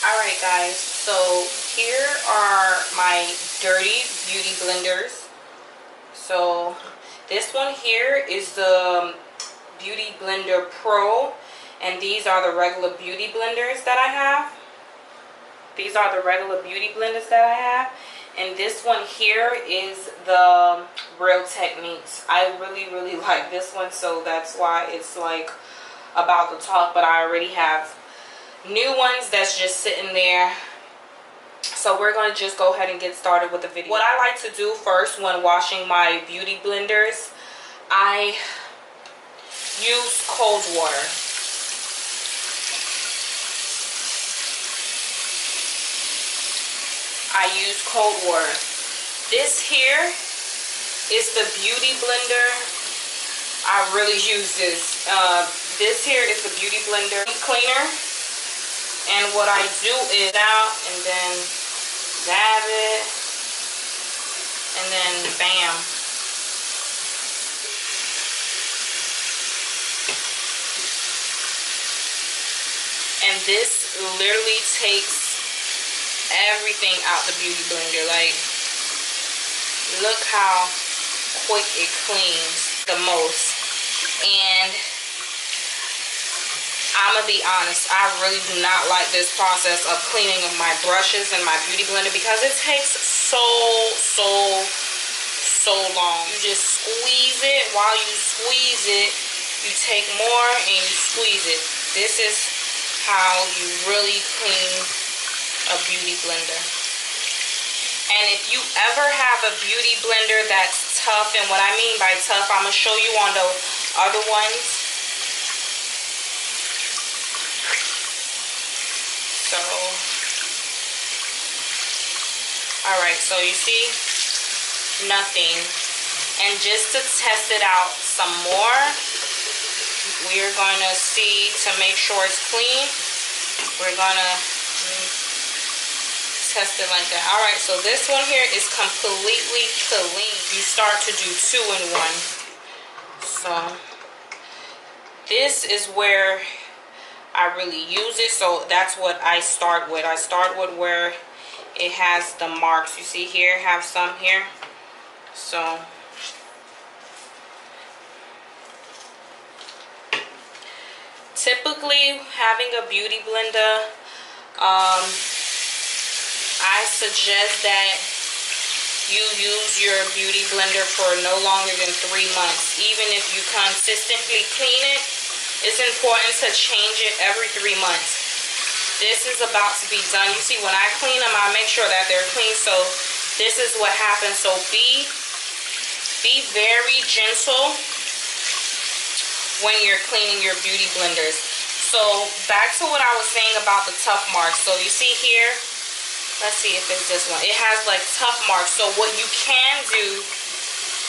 Alright guys, so here are my dirty beauty blenders. So this one here is the Beauty Blender Pro, and these are the regular beauty blenders that I have. These are the regular beauty blenders that I have. And this one here is the Real Techniques. I really like this one, so that's why it's like about to talk, but I already have new ones that's just sitting there. So we're going to just go ahead and get started with the video. What I like to do first when washing my beauty blenders, I use cold water. I use cold water. This here is the beauty blender. I really use this. This here is the beauty blender cleaner. And what I do is out and then dab it. And then bam. And this literally takes everything out the beauty blender. Like, look how quick it cleans the most. And I'm gonna be honest, I really do not like this process of cleaning of my brushes and my beauty blender because it takes so long. You just squeeze it. While you squeeze it, you take more and you squeeze it. This is how you really clean a beauty blender. And if you ever have a beauty blender that's tough, and what I mean by tough, I'm gonna show you on the other ones. So, alright, so you see, nothing. And just to test it out some more, we're gonna see to make sure it's clean. We're gonna test it like that. Alright, so this one here is completely clean. You start to do 2 in 1. So this is where I really use it. So that's what I start with. I start with where it has the marks. You see here, I have some here. So typically having a beauty blender, I suggest that you use your beauty blender for no longer than 3 months. Even if you consistently clean it, it's important to change it every 3 months. This is about to be done. You see, when I clean them, I make sure that they're clean. So this is what happens. So be very gentle when you're cleaning your beauty blenders. So back to what I was saying about the tough marks. So you see here, let's see if it's this one. It has like tough marks. So what you can do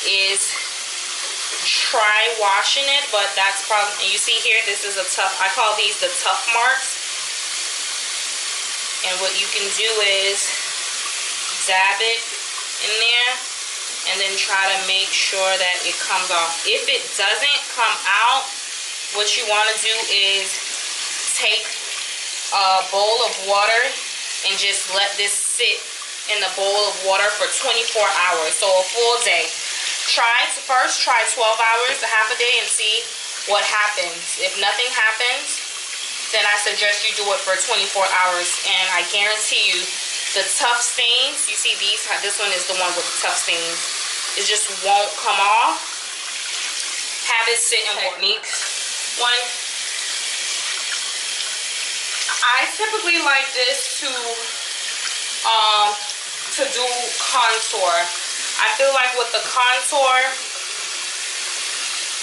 is try washing it, but that's probably, and you see here, this is a tough, I call these the tough marks. And what you can do is dab it in there and then try to make sure that it comes off. If it doesn't come out, what you want to do is take a bowl of water and just let this sit in the bowl of water for 24 hours, so a full day. First try 12 hours, a half a day, and see what happens. If nothing happens, then I suggest you do it for 24 hours, and I guarantee you the tough stains, you see these, this one is the one with the tough stains, it just won't come off. Have it sit in techniques. One, I typically like this to do contour. I feel like with the contour,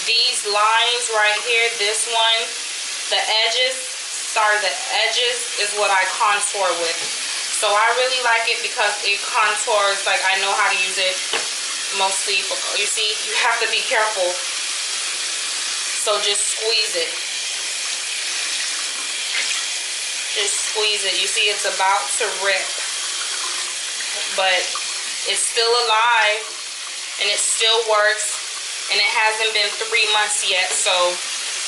these lines right here, this one, the edges is what I contour with. So I really like it because it contours, like I know how to use it mostly for, you see, you have to be careful. So just squeeze it. Just squeeze it. You see it's about to rip, but it's still alive and it still works, and it hasn't been 3 months yet, so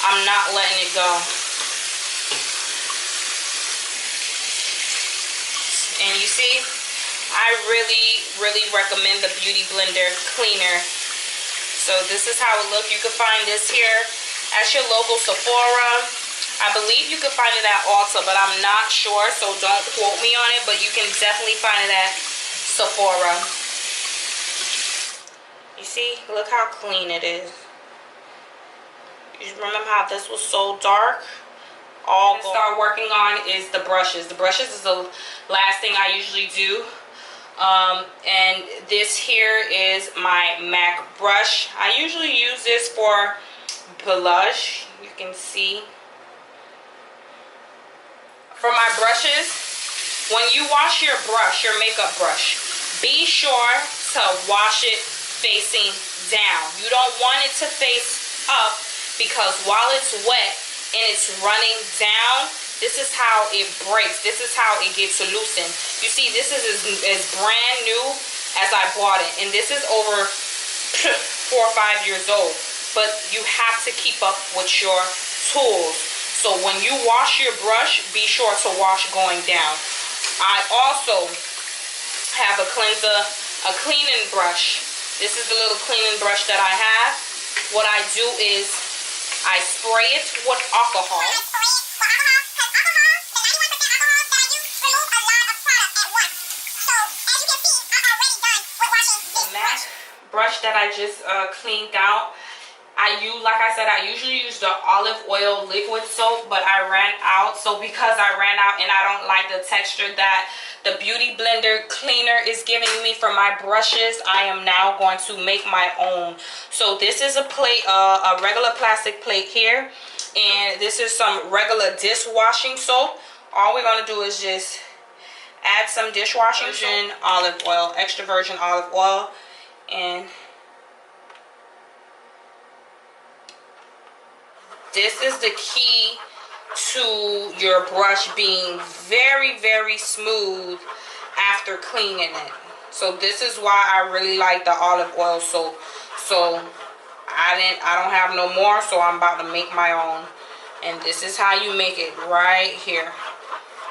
I'm not letting it go. see? I really recommend the Beauty Blender Cleaner. So this is how it looks. You can find this here at your local Sephora. I believe you can find it at Ulta, but I'm not sure, so don't quote me on it, but you can definitely find it at Sephora. You see? Look how clean it is. You remember how this was so dark? All I'm gonna start working on is the brushes. The brushes is the last thing I usually do. And this here is my MAC brush. I usually use this for blush. You can see. For my brushes, when you wash your brush, your makeup brush, be sure to wash it facing down. You don't want it to face up, because while it's wet and it's running down, this is how it breaks. This is how it gets loosened. You see, this is as brand new as I bought it. And this is over 4 or 5 years old. But you have to keep up with your tools. So when you wash your brush, be sure to wash going down. I also have a cleaning brush. This is the little cleaning brush that I have. What I do is I spray it with alcohol. The MAC brush that I just cleaned out, like I said, I usually use the olive oil liquid soap, but I ran out. So because I ran out and I don't like the texture that the Beauty Blender Cleaner is giving me for my brushes, I am now going to make my own. So this is a plate, a regular plastic plate here, and this is some regular dishwashing soap. All we're going to do is just add some dishwashing soap, olive oil, extra virgin olive oil, and this is the key to your brush being very smooth after cleaning it. So this is why I really like the olive oil soap. So I don't have no more, so I'm about to make my own. And this is how you make it right here.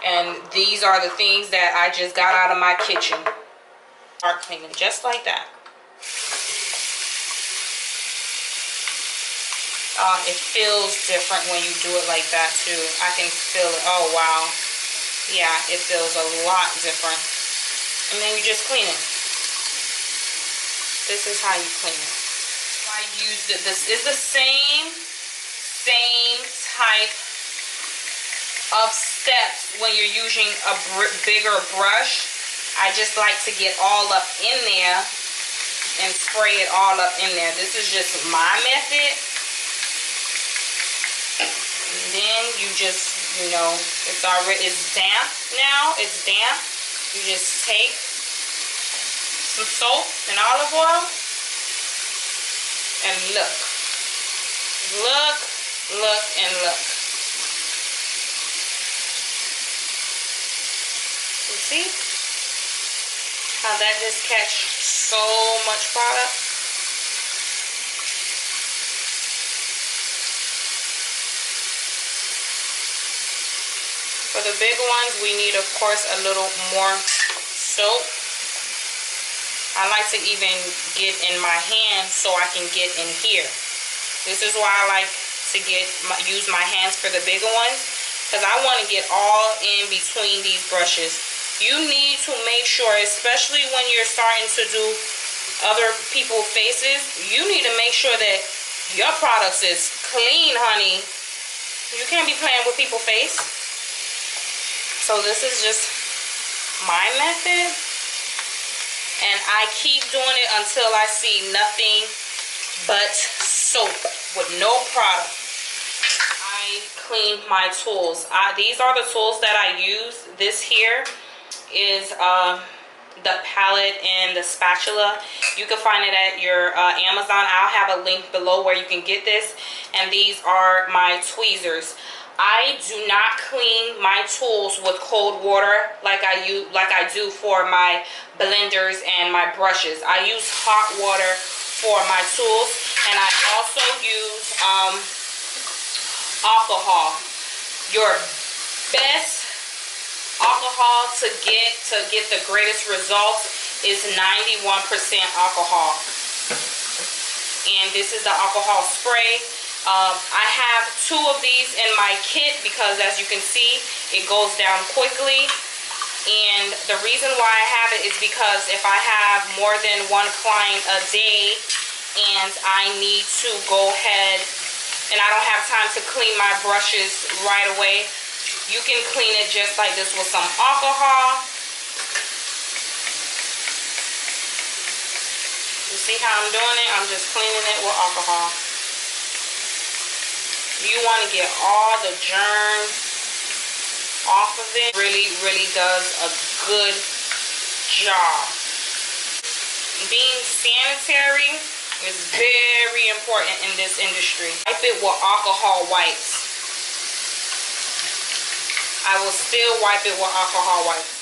And these are the things that I just got out of my kitchen. Start cleaning just like that. It feels different when you do it like that too. I can feel it. Oh wow. Yeah, it feels a lot different. And then you just clean it. This is how you clean it. I used it. This is the same type of steps when you're using a bigger brush. I just like to get all up in there and spray it all up in there. This is just my method. And then you just, you know, it's damp now. It's damp. You just take some soap and olive oil and look, and look. You see how that just catch so much product? For the big ones, we need, of course, a little more soap. I like to even get in my hand so I can get in here. This is why I like to use my hands for the bigger ones, because I want to get all in between these brushes. You need to make sure, especially when you're starting to do other people's faces, you need to make sure that your products is clean, honey. You can't be playing with people's face. So this is just my method, and I keep doing it until I see nothing but soap with no product. I clean my tools. These are the tools that I use. This here is the palette and the spatula. You can find it at your Amazon. I'll have a link below where you can get this. And these are my tweezers. I do not clean my tools with cold water like I do for my blenders and my brushes. I use hot water for my tools, and I also use alcohol. Your best alcohol to get the greatest results is 91% alcohol. And this is the alcohol spray. I have 2 of these in my kit because, as you can see, it goes down quickly. And the reason why I have it is because if I have more than 1 client a day and I need to go ahead and I don't have time to clean my brushes right away, you can clean it just like this with some alcohol. You see how I'm doing it? I'm just cleaning it with alcohol. You want to get all the germs off of it. Really, really does a good job. Being sanitary is very important in this industry. Wipe it with alcohol wipes. I will still wipe it with alcohol wipes.